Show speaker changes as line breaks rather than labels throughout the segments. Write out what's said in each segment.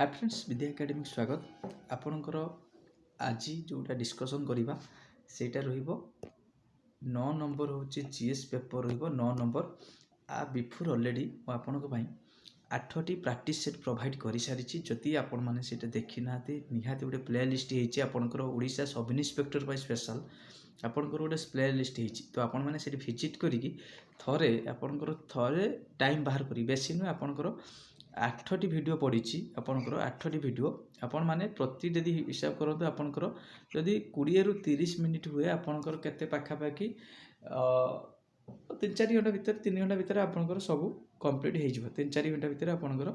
Hi friends विद्या academy स्वागत आपणकर आज जोटा डिस्कसन करवा सेटा रहिबो 9 नंबर हूँ जीएस पेपर रहिबो 9 नंबर आ बिफोर ऑलरेडी मु आपनक पई 8टी प्रैक्टिस सेट प्रोवाइड कर सारी जदि आपण मैंने से देखी ना निहाती गोटे प्ले लिस्ट होती आपंकर ओडिशा सब इन्स्पेक्टर पर स्पेशल आपंकर गोटे प्ले लिस्ट होती तो आपण मैंने से विजिट करी थरे आपंकर थरे टाइम बाहर करी बेसी नुहे आपंकर 8टी वीडियो पड़ी आपंकर 8टी वीडियो आपण मैंने प्रति जदि हिसाब करते आपंकर जदि 20 ରୁ 30 मिनिट हुए आपंकर केते पाखापाखि 3-4 घंटा भितर 3 घंटा भितर आपंकर सब कंप्लीट हो 3-4 घंटा भितर आपंकर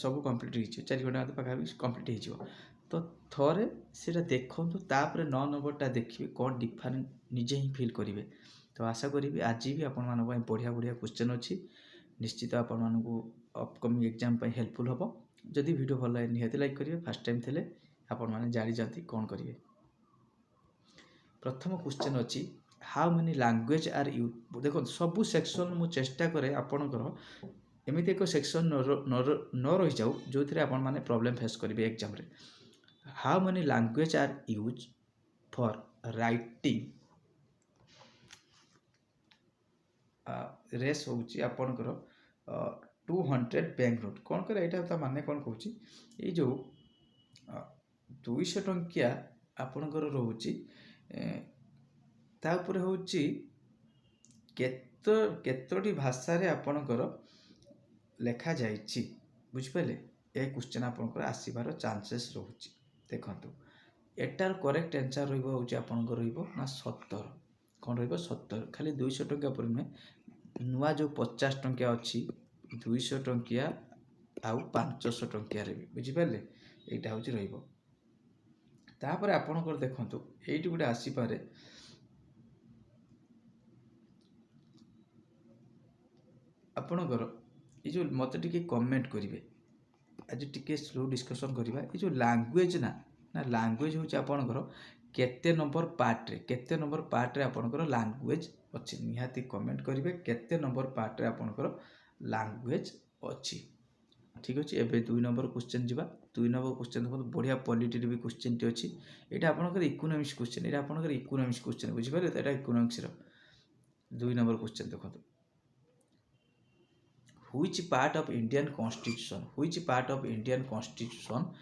सब कंप्लीट हो 4 घंटा पाखापाखि कंप्लीट हो तो थरे से देखो तापर 9 नंबरटा देखिए कौन डिफरेंट निजे ही फिल करेंगे तो आशा करी आज भी आपण मान बढ़िया बढ़िया क्वेश्चन अच्छी निश्चित आपण मानू अपकमिंग एग्जाम हेल्पफुल हम जदि वीडियो भल लगे निहाती लाइक करेंगे फास्ट टाइम थे आपण मैंने जानी जाती कौन करेंगे। प्रथम क्वेश्चन अच्छी how many language are you देखो सबू सेक्शन मु चेष्टा करे आपणकर एमती एक सेक्शन न रही जाऊ जो थे आपण मैंने प्रॉब्लम फेस करेंगे एग्जाम रे। How many language are use for writing रेस होची आपणकर 200 बैंक नोट कौन करे यहाँ माने कौन कहूँ ये जो 200 टंकिया आपणकर रोची तापर होची केतोटी भाषा रे आपणकर लेखा जाइछि बुझिपाले ए क्वेश्चन आपणकर आसीबार चांसेस रोची देखंतु एटार करेक्ट आंसर रहइबो होची आपणकर रहइबो ना 70 कौन रहइबो 70 खाली 200 टंकिया पर नुहे नुआ जो 50 टंकिया अच्छी 200 टंकिया आउ 500 टंकिया रे भी बुझिपारे एटा होची रहइबो तापर आपणकर देखंतु एइटी गुटे आसी पारे आपणकर ये जो मते टिके कमेंट करिवे आज टिके स्लो डिस्कशन करिवा ये जो लैंग्वेज ना लैंग्वेज होची आपणकर केते नंबर पार्ट रे आपणकर लैंग्वेज अच्छी निहाती कमेंट करिवे केते नंबर पार्ट रे आपणकर लैंग्वेज अच्छी ठीक अच्छे एवं 2 नंबर क्वेश्चन जीवा 2 नंबर क्वेश्चन देखो बढ़िया पॉलिटी भी क्वेश्चन टी अच्छी यहाँ आपंकर इकोनॉमिक्स क्वेश्चन यहाँ आपंकर इकोनॉमिक्स क्वेश्चन बुझिपारे तो यहाँ इकोनॉमिक्स 2 नंबर क्वेश्चन देखो which part of Indian constitution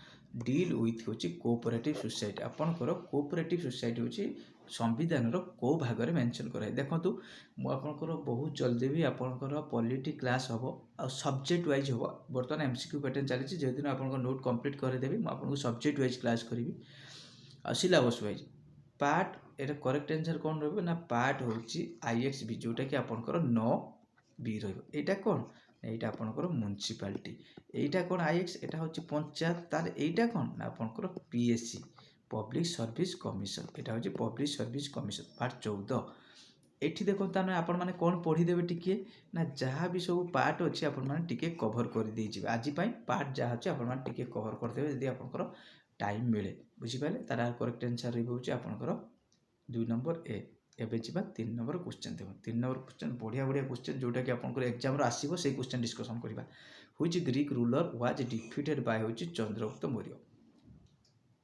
deal with होची कोऑपरेटिव सोसाइटी आपनकर कोऑपरेटिव सोसाइटी होची संविधान रो को भाग रे मेंशन कराय देखंतु मु आपनकर बहुत जल्दी भी आपनकर पॉलिटी क्लास हबो आ सब्जेक्ट वाइज हबो बर्तमान एमसीक्यू पैटर्न चली जे दिन आपनकर नोट कंप्लीट कर देबी मु आपनको सब्जेक्ट वाइज क्लास करिवि आ सिलेबस वाइज पार्ट एटा करेक्ट आंसर कोन रहबो ना पार्ट होची आईएक्सबी जोटा कि आपनकर 9 बी रहबो एटा कोन एटा आपनकर म्युनिसिपालिटी एटा कोन आईएक्स एटा होची पंचायत तार एटा कोन ना आपनकर पीएससी पब्लिक सर्विस कमिशन एटा होची पब्लिक सर्विस कमिशन पार्ट 14 एठी देखो ताने आपण माने कोन पढी देबे टिके ना जहाँ भी सब पार्ट अछि आपण माने टिके कवर कर दे जिबे आज पई पार्ट जहाँ अछि आपण माने टिके कवर कर देबे यदि आपनकर टाइम मिले बुझि पाले तार करेक्ट आंसर रहबो होची आपनकर 2 नंबर ए एबे जीवा 3 नंबर क्वेश्चन देखो 3 नंबर क्वेश्चन बढ़िया बढ़िया क्वेश्चन जोटा कि आपनकर एग्जाम रो आसीबो से क्वेश्चन डिस्कशन करबा which Greek ruler was defeated by होची चंद्रगुप्त मौर्य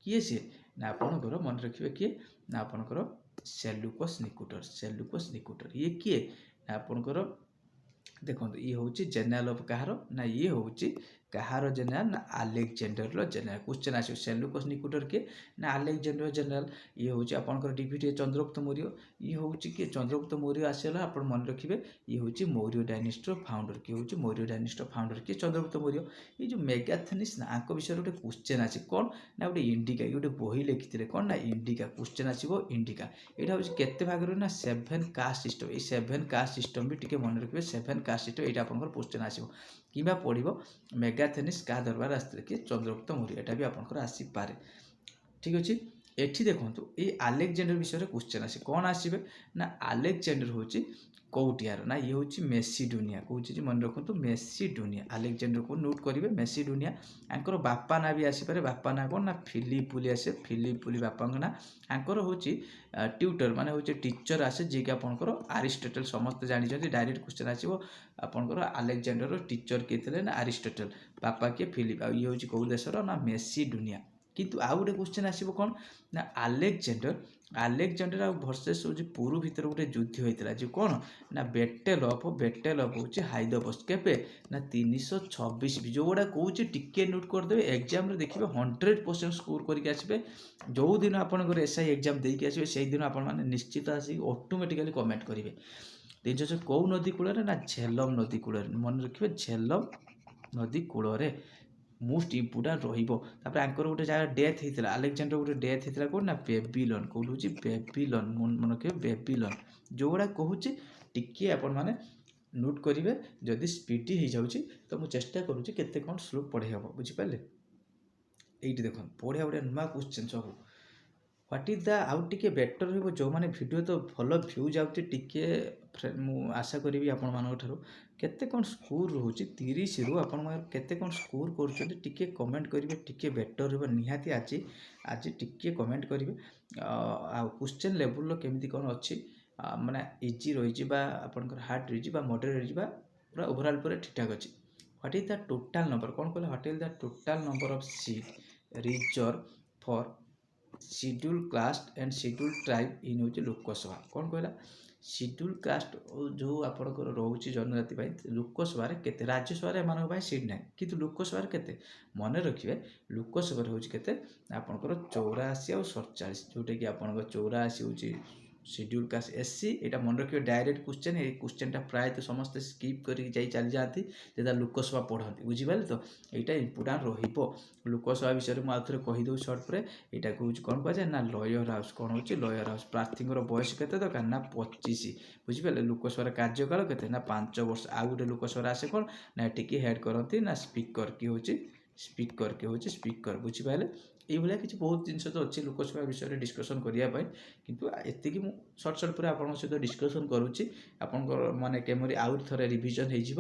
किए से ना आपनकर मन रखिबे किए ना आपनकर सेल्यूकस निकुटर ये किए ना आपनकर देखो ये होची जनरल ऑफ कहार ना ये होची कहार जनरल ना अलेक्जेंडर लो जनरल क्वेश्चन आसे सेल्यूकस निकुटर के ना अलेक्जेंडर जनरल ये होची आपनकर डिफीट चंद्रगुप्त मौर्य ये होची कि चंद्रगुप्त मौर्य आसेला आपण मन रखिबे ये होची मौर्य डायनेस्टी फाउंडर के होची मौर्य डायनेस्टी फाउंडर के चंद्रगुप्त मौर्य ये जो मेगाथेनिस ना आंको विषय गोटे क्वेश्चन आसे कोन ना गोटे इंडिका गोटे बही लिखिथिले कोन ना इंडिका क्वेश्चन आसीबो इंडिका एटा होची केते भाग रे ना 7 कास्ट सिस्टम ए 7 कास्ट सिस्टम भी टिके मन रखिबे 7 कास्ट सिस्टम एटा आपनकर क्वेश्चन आसीबो किबा पढिबो मेगाथेनिस का दरबार आस्ते कि चंद्रगुप्त मौर्य एटा भी आपनकर आसी पारे ठीक अछि एठी देखंतु ए अलेक्जेंडर विषय रे क्वेश्चन आसी कोन आसीबे ना अलेक्जेंडर होची କୋଉଠିଆର ନା ଇଏ ହେଉଛି ମେସିଡୋନିଆ। କହୁଛି ଯେ ମନେ ରଖନ୍ତୁ ମେସିଡୋନିଆ। ଆଲେକ୍ଜାଣ୍ଡରକୁ ନୋଟ୍ କରିବେ ମେସିଡୋନିଆ। ଆଙ୍କର ବାପା ନାଁ ବି ଆସିପାରେ। ବାପା ନାଁ କ'ଣ ନା ଫିଲିପ୍ ବୋଲି ଆସେ। ଫିଲିପ୍ ବୋଲି ବାପାଙ୍କ ନାଁ। ଆଙ୍କର ହେଉଛି ଟ୍ୟୁଟର ମାନେ ହେଉଛି ଟିଚର ଆସେ, ଯିଏକି ଆପଣଙ୍କର ଆରିଷ୍ଟଟଲ। ସମସ୍ତେ ଜାଣିଛନ୍ତି ଡାଇରେକ୍ଟ କ୍ୱେଶ୍ଚନ୍ ଆସିବ ଆପଣଙ୍କର ଆଲେକ୍ଜାଣ୍ଡରର ଟିଚର କିଏ ଥିଲେ ନା ଆରିଷ୍ଟଟଲ। ବାପା କିଏ ଫିଲିପ୍। ଆଉ ଇଏ ହେଉଛି କେଉଁ ଦେଶର ନା ମେସିଡୋନିଆ। କିନ୍ତୁ ଆଉ ଗୋଟେ କ୍ୱେଶ୍ଚନ୍ ଆସିବ କ'ଣ ନା ଆଲେକ୍ଜାଣ୍ଡର ଆଉ ଭର୍ସେସ୍ ହେଉଛି ପୁରୁ ଭିତରେ ଗୋଟେ ଯୁଦ୍ଧ ହୋଇଥିଲା ଯେ କ'ଣ ନା ବେଟେଲ୍ ଅଫ୍ ହେଉଛି ହାଇଦୋବସ୍। କେବେ ନା 326 ଯେଉଁଗୁଡ଼ା କହୁଛି ଟିକେ ନୋଟ୍ କରିଦେବେ। ଏକ୍ଜାମ୍ରେ ଦେଖିବେ 100% ସ୍କୋର କରିକି ଆସିବେ। ଯେଉଁଦିନ ଆପଣଙ୍କର ଏସ୍ଆଇ ଏକ୍ଜାମ୍ ଦେଇକି ଆସିବେ ସେଇଦିନ ଆପଣମାନେ ନିଶ୍ଚିତ ଆସିକି ଅଟୋମେଟିକାଲି କମେଣ୍ଟ କରିବେ। 300 କେଉଁ ନଦୀ କୂଳରେ ନା ଝେଲମ ନଦୀ କୂଳରେ। ମନେ ରଖିବେ ଝେଲମ ନଦୀ କୂଳରେ ମୋଷ୍ଟ ଇମ୍ପୋର୍ଟାଣ୍ଟ ରହିବ। ତାପରେ ଆଙ୍କର ଗୋଟେ ଜାଗା ଡେଥ୍ ହେଇଥିଲା, ଆଲେକ୍ଜାଣ୍ଡର ଗୋଟେ ଡେଥ୍ ହେଇଥିଲା କେଉଁଠି ନା ବେବିଲନ୍। କେଉଁଠି ହେଉଛି ବେବିଲନ୍। ମନେ ରଖିବେ ବେବିଲନ୍। ଯେଉଁଗୁଡ଼ା କହୁଛି ଟିକିଏ ଆପଣମାନେ ନୋଟ୍ କରିବେ। ଯଦି ସ୍ପିଡ଼ି ହେଇଯାଉଛି ତ ମୁଁ ଚେଷ୍ଟା କରୁଛି କେତେ କ'ଣ ସ୍ଲୋ ପଢ଼େଇ ହେବ, ବୁଝିପାରିଲେ। ଏଇଠି ଦେଖନ୍ତୁ ବଢ଼ିଆ ବଢ଼ିଆ ନୂଆ କ୍ୱେଶ୍ଚନ୍ ସବୁ। ହ୍ୱାଟ୍ ଇଜ୍ ଦ ଆଉ ଟିକେ ବେଟର୍ ରହିବ। ଯେଉଁମାନେ ଭିଡ଼ିଓ ତ ଭଲ ଭ୍ୟୁ ଯାଉଛି ଟିକେ ମୁଁ ଆଶା କରିବି ଆପଣମାନଙ୍କ ଠାରୁ କେତେ କ'ଣ ସ୍କୋର୍ ରହୁଛି 30ରୁ ଆପଣଙ୍କର କେତେ କ'ଣ ସ୍କୋର୍ କରୁଛନ୍ତି ଟିକେ କମେଣ୍ଟ କରିବେ। ଟିକେ ବେଟର୍ ରହିବ ନିହାତି। ଆଜି ଟିକେ କମେଣ୍ଟ କରିବେ। ଆଉ କ୍ୱେଶ୍ଚନ୍ ଲେବୁଲ୍ର କେମିତି କ'ଣ ଅଛି, ମାନେ ଇଜି ରହିଛି ବା ଆପଣଙ୍କର ହାର୍ଡ଼ ରହିଛି ବା ମଡରେଟ୍ ରହିଛି ବା ପୁରା ଓଭରଅଲ୍ ପୁରା ଠିକ୍ଠାକ୍ ଅଛି। What is the total number କ'ଣ କହିଲେ what is the total number of seat reserve for schedule caste and schedule tribe in ହେଉଛି ଲୋକସଭା। କ'ଣ କହିଲା ଶିଡ୍ୟୁଲ୍ କାଷ୍ଟ ଯେଉଁ ଆପଣଙ୍କର ରହୁଛି ଜନଜାତି ପାଇଁ ଲୋକସଭାରେ କେତେ, ରାଜ୍ୟସଭାରେ ଏମାନଙ୍କ ପାଇଁ ସିଟ୍ ନାହିଁ କିନ୍ତୁ ଲୋକସଭାରେ କେତେ ମନେ ରଖିବେ। ଲୋକସଭାରେ ହେଉଛି କେତେ ଆପଣଙ୍କର 84 ଆଉ 47, ଯେଉଁଟାକି ଆପଣଙ୍କ 84 ହେଉଛି ଶିଡ୍ୟୁଲ୍ କାଷ୍ଟ ଏସ୍ସି। ଏଇଟା ମନେ ରଖିବେ ଡାଇରେକ୍ଟ କ୍ୱେଶ୍ଚନ୍। ଏଇ କ୍ୱେଶ୍ଚନ୍ଟା ପ୍ରାୟତଃ ସମସ୍ତେ ସ୍କିପ୍ କରିକି ଚାଲିଯାଆନ୍ତି ଯେତେବେଳେ ଲୋକସଭା ପଢ଼ନ୍ତି, ବୁଝିପାରିଲେ ତ। ଏଇଟା ଇମ୍ପୋର୍ଟାଣ୍ଟ ରହିବ। ଲୋକସଭା ବିଷୟରେ ମୁଁ ଆଉ ଥରେ କହିଦେଉଛି ସର୍ଟରେ। ଏଇଟାକୁ ହେଉଛି କ'ଣ କୁହାଯାଏ ନା ଲୟର ହାଉସ୍। କ'ଣ ହେଉଛି ଲୟର ହାଉସ୍। ପ୍ରାର୍ଥୀଙ୍କର ବୟସ କେତେ ଦରକାର ନା 25, ବୁଝିପାରିଲେ। ଲୋକସଭାର କାର୍ଯ୍ୟକାଳ କେତେ ନା 5 ବର୍ଷ। ଆଉ ଗୋଟେ ଲୋକସଭାରେ ଆସେ କ'ଣ ନା ଏଠିକି ହେଡ଼୍ କରନ୍ତି ନା ସ୍ପିକର। କିଏ ହେଉଛି ସ୍ପିକର, ବୁଝିପାରିଲେ। ଏଇଭଳିଆ କିଛି ବହୁତ ଜିନିଷ ତ ଅଛି ଲୋକସଭା ବିଷୟରେ ଡିସ୍କସନ୍ କରିବା ପାଇଁ, କିନ୍ତୁ ଏତିକି ମୁଁ ସର୍ଟ ପୁରା ଆପଣଙ୍କ ସହିତ ଡିସ୍କସନ୍ କରୁଛି। ଆପଣଙ୍କର ମାନେ କେମରି ଆହୁରି ଥରେ ରିଭିଜନ୍ ହେଇଯିବ।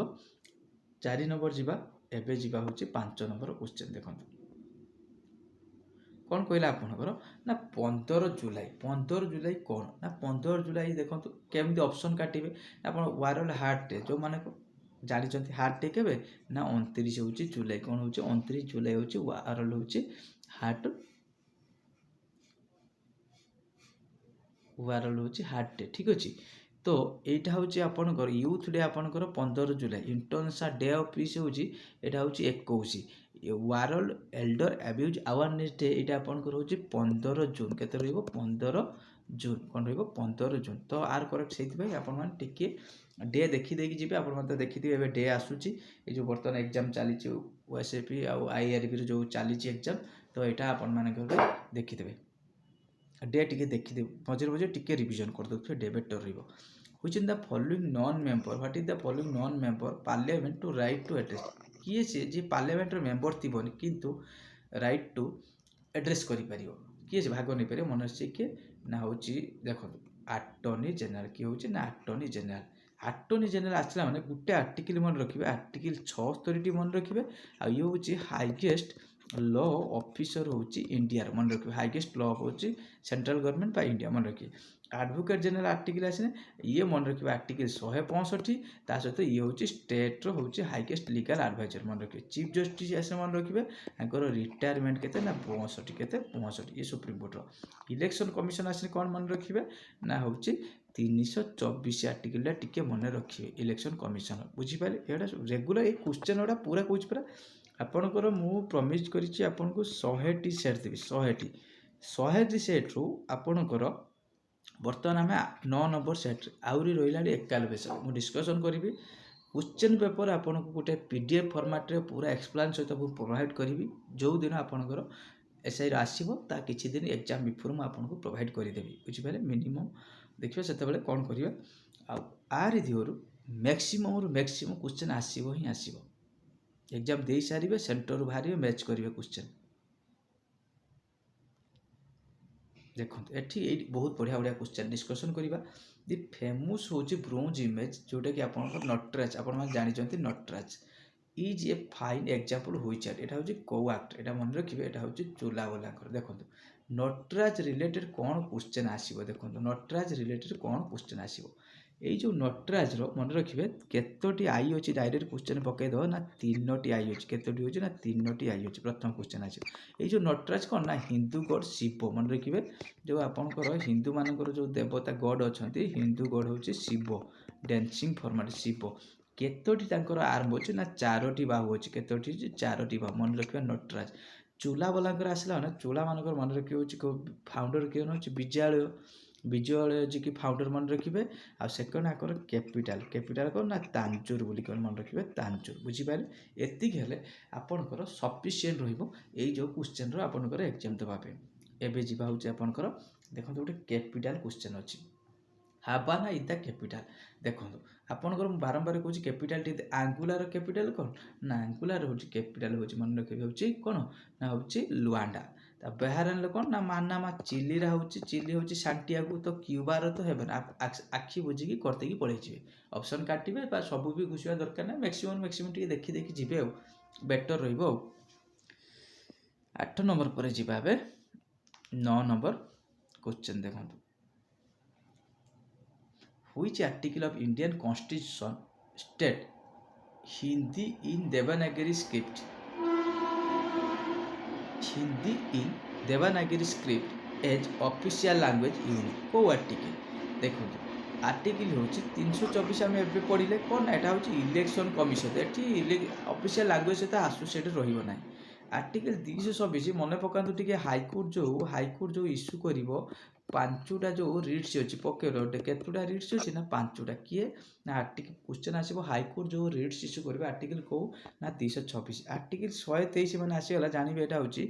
4 ନମ୍ବର ଯିବା। ଏବେ ଯିବା ହେଉଛି 5 ନମ୍ବର କ୍ୱେଶ୍ଚନ୍। ଦେଖନ୍ତୁ କ'ଣ କହିଲା ଆପଣଙ୍କର ନା 15 ଜୁଲାଇ। 15 ଜୁଲାଇ କ'ଣ ନା 15 ଜୁଲାଇ ଦେଖନ୍ତୁ କେମିତି ଅପସନ୍ କାଟିବେ। ଆପଣ ୱାର୍ଲଡ଼ ହାର୍ଟ ଡେ ଯେଉଁମାନେ ଜାଣିଛନ୍ତି ହାର୍ଟ ଡେ କେବେ ନା 29 ହେଉଛି ଜୁଲାଇ। କ'ଣ ହେଉଛି 29 ଜୁଲାଇ ହେଉଛି ୱାର୍ଲଡ଼ ହେଉଛି ହାର୍ଟ ଡେ, ଠିକ୍ ଅଛି। ତ ଏଇଟା ହେଉଛି ଆପଣଙ୍କର ୟୁଥ୍ ଡେ ଆପଣଙ୍କର 15 July. International day of piece ହେଉଛି ଏଇଟା ହେଉଛି 21। World elder abuse awareness day ଏଇଟା ଆପଣଙ୍କର ହେଉଛି 15 ଜୁନ୍। କେତେ ରହିବ 15 ଜୁନ୍। କ'ଣ ରହିବ 15 ଜୁନ୍। ତ ଆର କରେକ୍ଟ ସେଇଥିପାଇଁ ଆପଣମାନେ ଟିକିଏ ଡେ ଦେଖିଦେଇକି ଯିବେ। ଆପଣମାନେ ତ ଦେଖିଥିବେ ଏବେ ଡେ ଆସୁଛି। ଏଇ ଯେଉଁ ବର୍ତ୍ତମାନ ଏକ୍ଜାମ୍ ଚାଲିଛି OSAP ଆଉ IRBର ଯେଉଁ ଚାଲିଛି ଏକ୍ଜାମ୍, ତ ଏଇଟା ଆପଣମାନଙ୍କର ଦେଖିଦେବେ। ଡେ ଟିକେ ଦେଖିଦେବେ, ମଝିରେ ଟିକେ ରିଭିଜନ୍ କରିଦେଉଥିବେ, ଡେ ବେଟର୍ ରହିବ। Which in the following non-member, what is the following non-member parliament to right to address? କିଏ ସିଏ ଯିଏ ପାର୍ଲାମେଣ୍ଟର ମେମ୍ବର ଥିବନି କିନ୍ତୁ ରାଇଟ୍ ଟୁ ଆଡ୍ରେସ୍ କରିପାରିବ। କିଏ ସେ ଭାଗ ନେଇପାରିବ ମନେ ଅଛି କିଏ ନା ହେଉଛି ଦେଖନ୍ତୁ ଆଟର୍ଣ୍ଣି ଜେନେରାଲ। କିଏ ହେଉଛି ନା ଆଟର୍ଣ୍ଣି ଜେନେରାଲ। ଆଟର୍ଣ୍ଣି ଜେନେରାଲ ଆସିଲା ମାନେ ଗୋଟେ ଆର୍ଟିକିଲ୍ ମନେ ରଖିବେ, ଆର୍ଟିକିଲ୍ 76ଟି ମନେ ରଖିବେ। ଆଉ ଇଏ ହେଉଛି ହାଇଗେଷ୍ଟ ଲ ଅଫିସର ହେଉଛି ଇଣ୍ଡିଆର। ମନେ ରଖିବେ ହାଇଗେଷ୍ଟ ଲ ହେଉଛି ସେଣ୍ଟ୍ରାଲ ଗଭର୍ଣ୍ଣମେଣ୍ଟ ବା ଇଣ୍ଡିଆ। ମନେ ରଖିବେ ଆଡଭୋକେଟ୍ ଜେନେରାଲ ଆର୍ଟିକିଲ୍ ଆସିଲେ ଇଏ ମନେ ରଖିବେ ଆର୍ଟିକିଲ୍ 165। ତା ସହିତ ଇଏ ହେଉଛି ଷ୍ଟେଟ୍ର ହେଉଛି ହାଇଗେଷ୍ଟ ଲିଗାଲ ଆଡଭାଇଜର। ମନେ ରଖିବେ ଚିଫ୍ ଜଷ୍ଟିସ୍ ଆସିଲେ ମନେ ରଖିବେ ତାଙ୍କର ରିଟାୟାରମେଣ୍ଟ କେତେ ନା 62। କେତେ 65। ଇଏ ସୁପ୍ରିମକୋର୍ଟର। ଇଲେକ୍ସନ କମିଶନ ଆସିଲେ କ'ଣ ମନେ ରଖିବେ ନା ହେଉଛି 324 ଆର୍ଟିକିଲ୍ଟା ଟିକେ ମନେ ରଖିବେ ଇଲେକ୍ସନ କମିଶନ, ବୁଝିପାରିଲେ। ଏଇଟା ରେଗୁଲାର ଏଇ କ୍ୱେଶ୍ଚନ୍ ଗୁଡ଼ା ପୁରା କହୁଛି ପୁରା ଆପଣଙ୍କର ମୁଁ ପ୍ରମିସ୍ କରିଛି ଆପଣଙ୍କୁ 100ଟି ସେଟ୍ ଦେବି। 100ଟି ସେଟ୍ରୁ ଆପଣଙ୍କର ବର୍ତ୍ତମାନ ଆମେ 9 ନମ୍ବର ସେଟ୍ରେ ଆହୁରି ରହିଲାଣି 91 ସେଟ୍। ମୁଁ ଡିସ୍କସନ୍ କରିବି। କ୍ୱେଶ୍ଚନ୍ ପେପର୍ ଆପଣଙ୍କୁ ଗୋଟେ PDF ଫର୍ମାଟ୍ରେ ପୁରା ଏକ୍ସପ୍ଲେନ୍ ସହିତ ମୁଁ ପ୍ରୋଭାଇଡ଼ କରିବି। ଯେଉଁଦିନ ଆପଣଙ୍କର SIର ଆସିବ ତା କିଛି ଦିନ ଏକ୍ଜାମ୍ ବିଫୋର୍ ମୁଁ ଆପଣଙ୍କୁ ପ୍ରୋଭାଇଡ଼ କରିଦେବି, ବୁଝିପାରିଲେ। ମିନିମମ୍ ଦେଖିବା ସେତେବେଳେ କ'ଣ କରିବା। ଆଉ ଆରି ଦିହରୁ ମ୍ୟାକ୍ସିମମ୍ରୁ ମ୍ୟାକ୍ସିମମ୍ କ୍ୱେଶ୍ଚନ୍ ଆସିବ ହିଁ ଆସିବ। ଏକ୍ଜାମ୍ ଦେଇସାରିବେ, ସେଣ୍ଟରରୁ ବାହାରିବେ, ମ୍ୟାଚ୍ କରିବେ କ୍ୱେଶ୍ଚନ୍। ଦେଖନ୍ତୁ ଏଠି ବହୁତ ବଢ଼ିଆ ବଢ଼ିଆ କ୍ୱେଶ୍ଚନ୍ ଡିସ୍କସନ୍ କରିବା। ଦି ଫେମସ୍ ହେଉଛି ବ୍ରୋଞ୍ଜ ଇମେଜ୍, ଯେଉଁଟାକି ଆପଣଙ୍କର ନଟରାଜ, ଆପଣମାନେ ଜାଣିଛନ୍ତି Nataraj is a fine example which art, ଏଇଟା ହେଉଛି କୋଉ ଆକ୍ଟ, ଏଇଟା ମନେ ରଖିବେ, ଏଇଟା ହେଉଛି ଚୁଲାବାଲାଙ୍କର। ଦେଖନ୍ତୁ ନଟରାଜ ରିଲେଟେଡ୍ କ'ଣ କ୍ୱେଶ୍ଚନ୍ ଆସିବ, ଦେଖନ୍ତୁ ନଟରାଜ ରିଲେଟେଡ୍ କ'ଣ କ୍ୱେଶ୍ଚନ୍ ଆସିବ। ଏଇ ଯେଉଁ ନଟରାଜର ମନେ ରଖିବେ କେତୋଟି ଆଇ ଅଛି, ଡାଇରେକ୍ଟ କ୍ୱେଶ୍ଚନ୍ ପକାଇଦେବ ନା 3ଟି ଆଇ ଅଛି, କେତୋଟି ହେଉଛି ନା 3ଟି ଆଇ ଅଛି, ପ୍ରଥମ କ୍ୱେଶ୍ଚନ୍ ଆସିବ। ଏଇ ଯେଉଁ ନଟରାଜ କ'ଣ ନା ହିନ୍ଦୁ ଗଡ଼ ଶିବ, ମନେ ରଖିବେ ଯେଉଁ ଆପଣଙ୍କର ହିନ୍ଦୁମାନଙ୍କର ଯେଉଁ ଦେବତା ଗଡ଼ ଅଛନ୍ତି, ହିନ୍ଦୁ ଗଡ଼ ହେଉଛି ଶିବ, ଡ୍ୟାନ୍ସିଂ ଫର୍ମାଟ୍ ଶିବ। କେତୋଟି ତାଙ୍କର ଆର୍ମ ଅଛି ନା 4ଟି ବାହୁ ଅଛି, କେତୋଟି ଅଛି 4ଟି ବାହୁ, ମନେ ରଖିବା ନଟରାଜ। ଚୁଲାବାଲାଙ୍କର ଆସିଲା ମାନେ ଚୁଲାମାନଙ୍କର ମନେ ରଖିବେ ହେଉଛି ଫାଉଣ୍ଡର କିଏ ହେଉଛି ବିଜୟାଳୟ, ବିଜୟାଳୟ ଅଛି କି ଫାଉଣ୍ଡର ମନେ ରଖିବେ। ଆଉ ସେକେଣ୍ଡ ଆଙ୍କର କ୍ୟାପିଟାଲ କ'ଣ ନା ତାଞ୍ଜୋର ବୋଲି କ'ଣ ମନେ ରଖିବେ, ତାଞ୍ଜୋର, ବୁଝିପାରିଲେ। ଏତିକି ହେଲେ ଆପଣଙ୍କର ସଫିସିଏଣ୍ଟ ରହିବ ଏଇ ଯେଉଁ କ୍ୱେଶ୍ଚନ୍ର ଆପଣଙ୍କର ଏକ୍ଜାମ୍ ଦେବା ପାଇଁ। ଏବେ ଯିବା ହେଉଛି ଆପଣଙ୍କର, ଦେଖନ୍ତୁ ଗୋଟେ କ୍ୟାପିଟାଲ କ୍ୱେଶ୍ଚନ୍ ଅଛି, ହାବାନା ଇଜ୍ ଦ କ୍ୟାପିଟାଲ। ଦେଖନ୍ତୁ ଆପଣଙ୍କର ମୁଁ ବାରମ୍ବାର କହୁଛି କ୍ୟାପିଟାଲଟି ଆଙ୍ଗୁଲାର କ୍ୟାପିଟାଲ କ'ଣ ନା ଆଙ୍ଗୁଲାର ହେଉଛି କ୍ୟାପିଟାଲ ହେଉଛି ମନେ ରଖିବେ ହେଉଛି କ'ଣ ନା ହେଉଛି ଲୁଆଣ୍ଡା। ତା ବେହାରାନର କ'ଣ ନା ମାନାମା, ଚିଲିର ଚିଲି ହେଉଛି ସାଣ୍ଟିଆଗୋ, ତ କ୍ୟୁବାର ତ ହେବେ ନା, ଆଖି ବୁଝିକି କରିଦେଇକି ପଳେଇଯିବେ, ଅପସନ୍ କାଟିବେ ବା ସବୁ ବି ଘୁଷିବା ଦରକାର ନାହିଁ, ମ୍ୟାକ୍ସିମମ୍ ଟିକେ ଦେଖି ଦେଖି ଯିବେ ଆଉ ବେଟର୍ ରହିବ ଆଉ। 8 ନମ୍ବର ପରେ ଯିବା ଏବେ 9 ନମ୍ବର କ୍ୱେଶ୍ଚନ୍ ଦେଖନ୍ତୁ, which article of Indian Constitution state Hindi in Devanagari script, Hindi in Devanagari script as official language unit, କୋଉ ଆର୍ଟିକଲ ଦେଖନ୍ତୁ ଆର୍ଟିକଲ ହେଉଛି 324 ଆମେ ଏବେ ପଢ଼ିଲେ କ'ଣ ନା ଏଇଟା ହେଉଛି ଇଲେକ୍ସନ୍ କମିଶନ, ଏଠି ଅଫିସିଆଲ ଲାଙ୍ଗୁଏଜ ସହିତ ଆସୋସିଏଟ୍ ରହିବ ନାହିଁ। ଆର୍ଟିକଲ 226 ମନେ ପକାନ୍ତୁ ଟିକେ, ହାଇକୋର୍ଟ ଯେଉଁ ଇସ୍ୟୁ କରିବ 5ଟା ଯେଉଁ ରିଟ୍ସ ଅଛି ପକେଇବ, ଗୋଟେ କେତୋଟା ରିଟ୍ସ ଅଛି ନା 5ଟା, କିଏ ନା ଆର୍ଟିକଲ କ୍ୱେଶ୍ଚନ୍ ଆସିବ ହାଇକୋର୍ଟ ଯେଉଁ ରିଟ୍ସ ଇସ୍ୟୁ କରିବେ ଆର୍ଟିକଲ କେଉଁ ନା 226। ଆର୍ଟିକଲ 123 ମାନେ ଆସିଗଲା, ଜାଣିବେ ଏଇଟା ହେଉଛି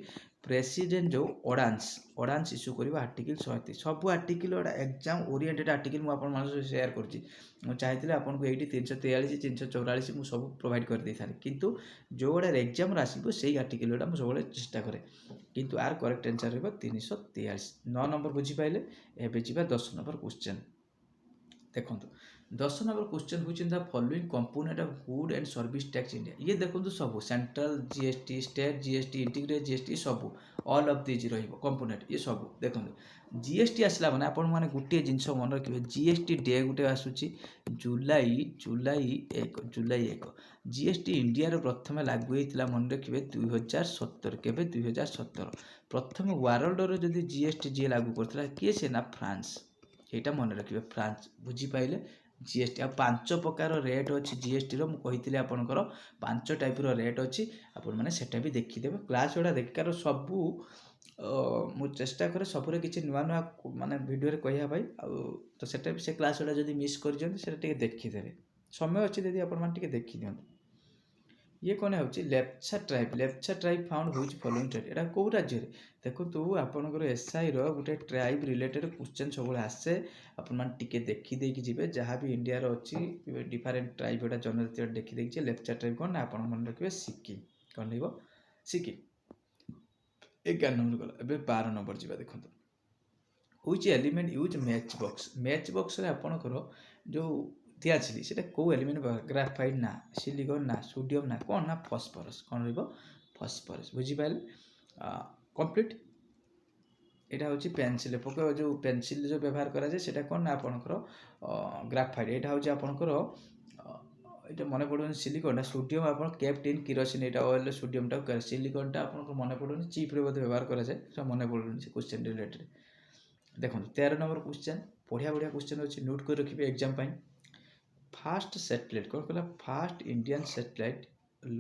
ପ୍ରେସିଡେଣ୍ଟ ଯେଉଁ ଅର୍ଡ଼ାନ୍ସ ଇସ୍ୟୁ କରିବ ଆର୍ଟିକଲ 123। ସବୁ ଆର୍ଟିକଲ ଗୋଟେ ଏକ୍ଜାମ୍ ଓରିଏଣ୍ଟେଡ୍ ଆର୍ଟିକଲ ମୁଁ ଆପଣମାନଙ୍କ ସହିତ ସେୟାର କରୁଛି, ମୁଁ ଚାହିଁଥିଲେ ଆପଣଙ୍କୁ ଏଇଠି 343 344 ମୁଁ ସବୁ ପ୍ରୋଭାଇଡ଼ କରିଦେଇଥାନ୍ତି, କିନ୍ତୁ ଯେଉଁଗୁଡ଼ାରେ ଏକ୍ଜାମ୍ରେ ଆସିବ ସେଇ ଆର୍ଟିକଲ ଗୁଡ଼ା ମୁଁ ସବୁବେଳେ ଚେଷ୍ଟା କରେ, କିନ୍ତୁ ଆର କରେକ୍ଟ ଆନ୍ସର୍ ରହିବ 343। 9 ନମ୍ବର ବୁଝିପାରିଲେ। ଏବେ ଯିବା 10 ନମ୍ବର କ୍ୱେଶ୍ଚନ୍। ଦେଖନ୍ତୁ 10 ନମ୍ବର କ୍ୱେଶ୍ଚନ୍ ହେଉଛି the following component of good and service tax India. ଇଏ ଦେଖନ୍ତୁ ସବୁ central GST, state GST, integrate GST, ସବୁ ଅଲ୍ ଅଫ୍ ଦିଜ୍ ରହିବ କମ୍ପୋନେଣ୍ଟ, ଇଏ ସବୁ ଦେଖନ୍ତୁ। ଜିଏସଟି ଆସିଲା ମାନେ ଆପଣମାନେ ଗୋଟିଏ ଜିନିଷ ମନେ ରଖିବେ, ଜିଏସଟି ଡେ ଗୋଟେ ଆସୁଛି ଜୁଲାଇ 1। ଜିଏସଟି ଇଣ୍ଡିଆରେ ପ୍ରଥମେ ଲାଗୁ ହେଇଥିଲା ମନେ ରଖିବେ 2017, କେବେ 2017। ପ୍ରଥମେ ୱାର୍ଲଡରେ ଯଦି ଜିଏସଟି ଯିଏ ଲାଗୁ କରିଥିଲା କିଏ, ସେ ନା ଫ୍ରାନ୍ସ, ଏଇଟା ମନେ ରଖିବେ ଫ୍ରାନ୍ସ, ବୁଝିପାରିଲେ। ଜିଏସଟି ଆଉ 5 ପ୍ରକାର ରେଟ୍ ଅଛି ଜିଏସଟିର, ମୁଁ କହିଥିଲି ଆପଣଙ୍କର 5 ଟାଇପ୍ର ରେଟ୍ ଅଛି, ଆପଣମାନେ ସେଟା ବି ଦେଖିଦେବେ କ୍ଲାସ୍ ଗୁଡ଼ା ଦେଖି, କାରଣ ସବୁ ମୁଁ ଚେଷ୍ଟା କରେ ସବୁରେ କିଛି ନୂଆ ମାନେ ଭିଡ଼ିଓରେ କହିବା ପାଇଁ, ଆଉ ତ ସେଟା ବି ସେ କ୍ଲାସ୍ ଗୁଡ଼ା ଯଦି ମିସ୍ କରିଛନ୍ତି ସେଟା ଟିକେ ଦେଖିଦେବେ, ସମୟ ଅଛି ଯଦି ଆପଣମାନେ ଟିକେ ଦେଖିଦିଅନ୍ତୁ। ଇଏ କ'ଣ ହେଉଛି Lepcha tribe ଫାଉଣ୍ଡ which following tribe, ଏଇଟା କେଉଁ ରାଜ୍ୟରେ, ଦେଖନ୍ତୁ ଆପଣଙ୍କର ଏସ୍ଆଇର ଗୋଟେ ଟ୍ରାଇବ୍ ରିଲେଟେଡ୍ କ୍ୱେଶ୍ଚନ୍ ସବୁବେଳେ ଆସେ, ଆପଣମାନେ ଟିକେ ଦେଖିଦେଇକି ଯିବେ, ଯାହା ବି ଇଣ୍ଡିଆର ଅଛି ଡିଫରେଣ୍ଟ ଟ୍ରାଇବ୍ ଗୁଡ଼ା ଜନଜାତି ଦେଖିଦେଇଛି। ଲେପ୍ଚା ଟ୍ରାଇବ୍ କ'ଣ ନା ଆପଣ ମନେ ରଖିବେ ସିକିମ୍, କ'ଣ ରହିବ ସିକିମ୍। 11 ନମ୍ବର ଗଲା, ଏବେ 12 ନମ୍ବର ଯିବା ଦେଖନ୍ତୁ, ହୁଇଚ୍ ଏଲିମେଣ୍ଟ ୟୁଜ୍ ମ୍ୟାଚ୍ ବକ୍ସରେ ଆପଣଙ୍କର ଯେଉଁ ଦିଆଯାଇଛି ସେଟା କେଉଁ ଏଲିମେଣ୍ଟ, ଗ୍ରାଫାଇଟ୍ ନା, ସିଲିକନ୍ ନା, ସୋଡ଼ିୟମ୍ ନା, କ'ଣ ନା ଫସ୍ଫରସ୍, କ'ଣ ରହିବ ଫସ୍ଫରସ୍, ବୁଝିପାରିଲେ। କମ୍ପ୍ଲିଟ୍। ଏଇଟା ହେଉଛି ପେନ୍ସିଲ୍ ପକେଇବା, ଯେଉଁ ପେନ୍ସିଲ୍ ଯେଉଁ ବ୍ୟବହାର କରାଯାଏ ସେଟା କ'ଣ ନା ଆପଣଙ୍କର ଗ୍ରାଫାଇଟ୍, ଏଇଟା ହେଉଛି ଆପଣଙ୍କର এটা মনে পড়ুনি সিলিকনটা সোডিয়াম আপনার কেপ্ট ইন কিরোସିন, এটা অয়েলের সোডিয়ামটা সিলিকনটা আপনার মনে পড়ুনি চিপ্রে বোধ ব্যবহার করা যায়, সেটা মনে পড়ুনি সে কোশ্চেন রিলেটেড। দেখুন 13 নম্বর কোশ্চেন, বঢ়িয়া বঢ়িয়া কোশ্চেন ଅଛି, নোট করে ରଖିବେ ଏକ୍ଜାମ୍ ପାଇଁ। ফার্স্ট স্যাটেলাইট କ'ଣ କହିଲା, ফার্স্ট ইন্ডিয়ান স্যাটেলাইট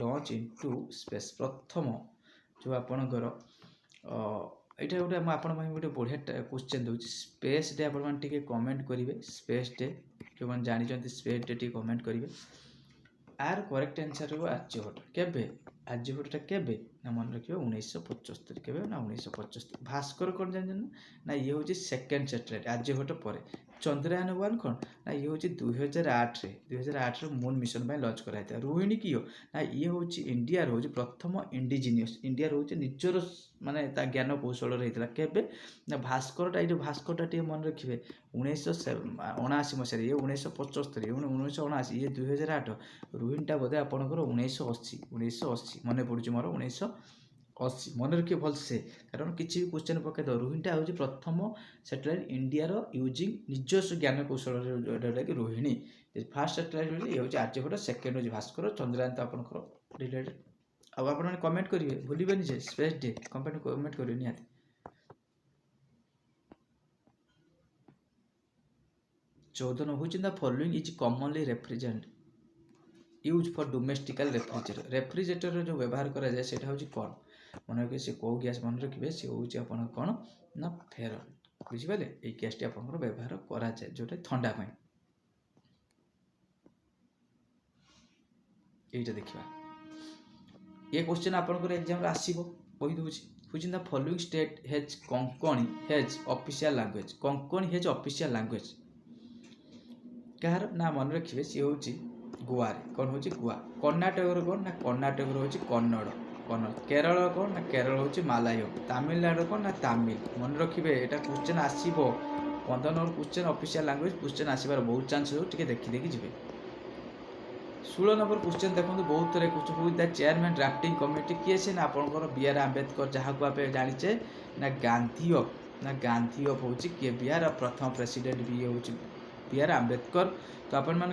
লଞ୍ଚ ইনଟୁ ସ୍ପେସ୍, ପ୍ରଥମ ଯେଉଁ ଆପଣଙ୍କର ଏଇଟା ଗୋଟେ ମୁଁ ଆପଣଙ୍କ ପାଇଁ ଗୋଟେ ବଢ଼ିଆ କୋଶ୍ଚେନ୍ ଦେଉଛି। ସ୍ପେସ୍ ଡେ ଆପଣମାନେ ଟିକେ କମେଣ୍ଟ କରିବେ, ସ୍ପେସ୍ ଡେ ଯେଉଁମାନେ ଜାଣିଛନ୍ତି ସ୍ପେସ୍ ଡେ ଟିକେ କମେଣ୍ଟ କରିବେ। ଆର କରେକ୍ଟ ଆନ୍ସର୍ ରହିବ ଆର୍ଯ୍ୟଭଟ୍ଟ। କେବେ ଆର୍ଯ୍ୟଭଟ୍ଟଟା କେବେ ନା ମନେ ରଖିବେ 1975, କେବେ ନା 1975। ଭାସ୍କର କ'ଣ ଜାଣିଛନ୍ତି ନା ଇଏ ହେଉଛି ସେକେଣ୍ଡ ସ୍ୟାଟେଲାଇଟ୍ ଆର୍ଯ୍ୟଭଟ୍ଟ ପରେ। चंद्रयान 1 कौन ना ये हूँ 2008 मून मिशन में लॉन्च कराई रोहिणी की हो ना ये हूँ इंडिया हूँ प्रथम इंडिजिनियस इंडिया हूँ निजर माने ता ज्ञान कौशल होता केबे ना भास्करटा ये भास्करटा मन रखिए 1979 मसीह ये 1975 1979 ये 2008 रोहिणीटा बोधे आपंकर 1980 मन पड़ू मोर 1980 मन रखिए भलसे कारण किसी भी क्वेश्चन पकड़ रोहिणीटा हूँ प्रथम सैटेलाइट इंडियार यूजिंग निजस्व ज्ञान कौशल जोटा कि रोहिणी फास्ट सैटेलाइट ये हूँ आर्यभट्ट सेकेंड हूँ भास्कर चंद्रयान तो आपंकर रिलेटेड अब आप कमेंट करेंगे भूलें जे स्पेस डे कमेंट करेंगे निहाती 14 हूँ the following is commonly refrigerant use for domestic refrigerator जो व्यवहार करा जाए सेटा हूँ कौन मन रखिए से कौ गैस मन रखिए सी हूँ आप कौन ना फेरल बुझिपारे ये गैस टी आप व्यवहार करा जाए जोटा ठंडा पाई यहीटा देखा ये क्वेश्चन आपंकर एग्जाम आसो कहीदे which in the following state has Konkani has official language Konkani has official language कहार ना मन रखिए सी हूँ गोवा कौन हूँ गोवा कर्णाटक कौन ना कर्णाटक हूँ कन्नड़ कन्नड़ केरल कौन ना केरल हूँ मालायम तमिलनाडु कौन ना तमिल मन रखिए यहाँ क्वेश्चन आसो 15 number question official language question आसबार बहुत चांस हो देखी जी 16 नंबर क्वेश्चन देखो बहुत थोड़े question the chairman drafting committee किए से ना आपंकर बी.आर. आंबेडकर जहाँ को आप जाचे ना गांधी ऑफ हूँ किए बिहार प्रथम प्रेसिडेंट भी हूँ बी.आर. आंबेडकर तो आपण मान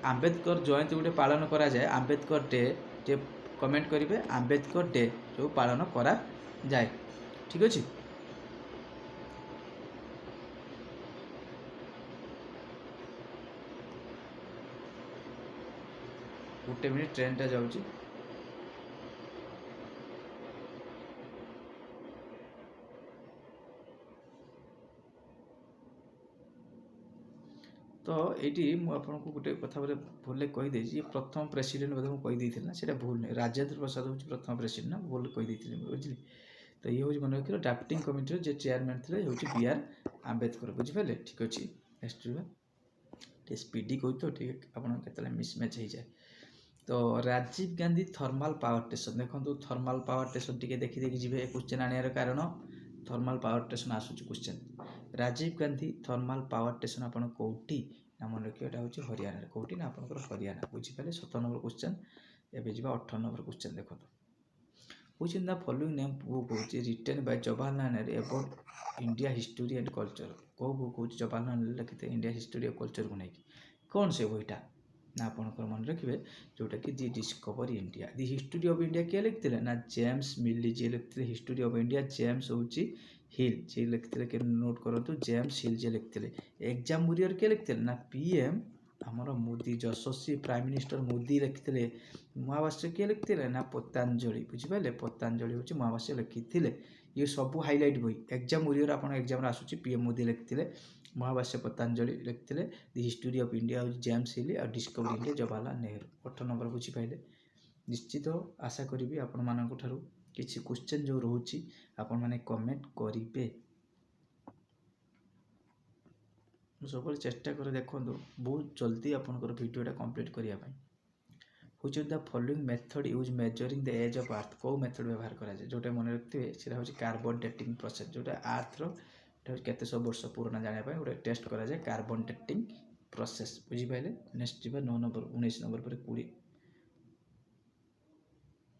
आंबेडकर जयंती गोटे पालन करा जाए आंबेडकर डे कमेंट करेंगे आंबेडकर डे जो पालन करा जाए ठीक अच्छे गोटे मिनिट ट्रेनटा जाऊँगी तो ये आपको गोटे कथा बोले भूल कहीदे प्रथम प्रेसिडेंट बोधे मुझे कहीदे ना से भूल नहीं राजेंद्र प्रसाद हूँ प्रथम प्रेसिडेंट ना भूल कहीदे बुझे तो ये हूँ मन रखिए ड्राफ्टिंग कमिटी जो चेयरमैन थे हूँ बी.आर. आंबेडकर बुझिपारे ठीक अच्छे नेक्स्ट टे स्पीडी कहूँ तो ठीक आपत मिसमैच हो जाए तो Rajiv Gandhi thermal power station देखो थर्माल पावर स्टेशन टी देखी जी क्वेश्चन आने कारण थर्माल पावर स्टेशन आसूँ question Rajiv Gandhi thermal power station आप कौटी ना मन रखिए यहाँ हूँ हरियाणा कौटी ना आपंकर हरियाणा बुझिपारे 17 नंबर क्वेश्चन एवं जी 18 नंबर क्वेश्चन देखो which in the following name book होची written by Jawaharlal Nehru about India history and culture कौ बुक हूँ जवाहरलाल नेहरू लिखिते इंडिया हिस्टोरी और कल्चर को नहीं कौन से बहीटा ना आपंकर मन रखिए जोटा कि the discover India the history of India किए लिखते ना जेम्स मिली जी लिखते हिस्टोरी ऑफ इंडिया जेम्स हूँ हिल जी लिखते नोट करूँ जेम्स हिल जी लिखते एग्जाम वॉरियर किए लिखते ना पीएम आमर मोदी यशस्वी प्राइम मिनिस्टर मोदी लिखते महाभाष्य किए लिखते ना पतंजलि बुझिपारे पतंजलि हूँ महाभाष्य लिखी ये सब हाइलाइट बही एग्जाम वॉरियर आप एग्जाम आसूँ पीएम मोदी लिखते महाभाष्य पतंजलि लिखते दि हिस्टोरी ऑफ इंडिया हूँ जेम्स हिल और discover India Jawaharlal Nehru 18 number बुझिपारे निश्चित आशा करी आपण मानक ठारू किसी क्वेश्चन जो रोचे आपण मैंने कमेंट करेंगे सब चेष्टा कर देखो बहुत जल्दी आपंकर भिडटा कंप्लीट करने which of the following method use measuring the age of earth कौ मेथड व्यवहार करा जाए जोटा मन रखते हैं हूँ कार्बन डेटिंग प्रोसेस जोटा आर्थर केते सब वर्ष पुराना जानापी गोटे टेस्ट करा जाए कार्बन डेटिंग प्रोसेस बुझिपारे नेक्स्ट जी 9 नंबर 19 नंबर पर 20